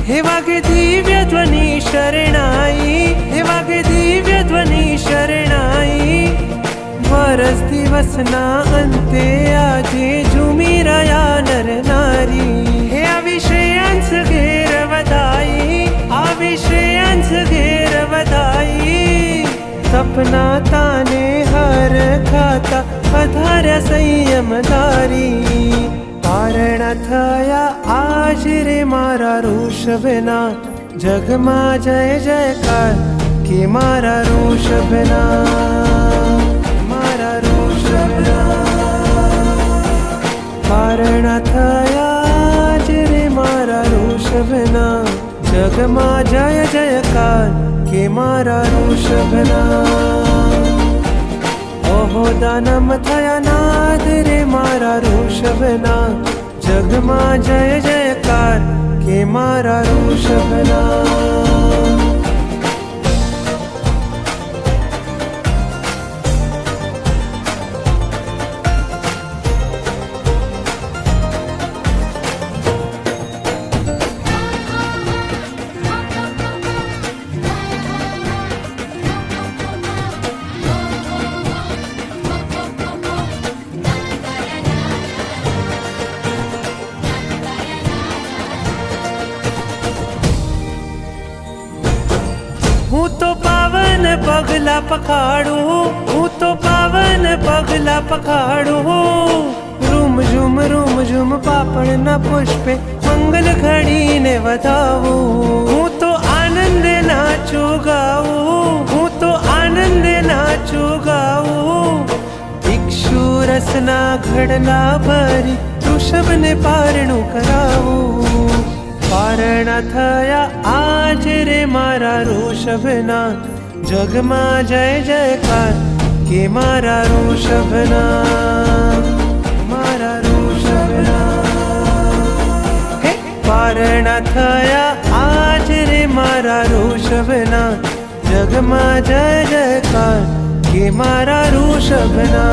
हे वागे दिव्य ध्वनि शरणाई, हे वागे दिव्य ध्वनि शरणाई। वरस दिवसना अंते आजे झूमी रया नर नारी। हे अविषयांच घेर वधाई, अविषयांच घेर वधाई। सपना ताने हर खाता पधार्या संयमधारी। कारण थया आज रे मारा ऋषभना, जगमा जय जयकार के मारा ऋषभना, मारा ऋषभना। कारण थया आज रे मारा ऋषभना, जगमा जय जयकार के मारा ऋषभना। ओहो दानम थया नाद रे मारा ऋषभना, जगमा जय जयकार के मारा ऋषभना। हूँ तो पावन पगला पखाड़ू, हूँ तो पावन पगला पखाड़ू। रूम झुम पापड़ न पुष्पे मंगल घड़ी ने वधाऊ। हूँ तो आनंद नाचो गाऊ, हूँ तो आनंद नाचो गाऊ। भिक्षु रसना घड़ला भरी ऋषभ ने पारणु कराऊ। कारण थया आज रे मारा ऋषभना, जगमा जय जयकार के मारा ऋषभना, मारा ऋषभना। हे कारण थया आज रे मारा ऋषभना, जगमा जय जयकार के मारा ऋषभना।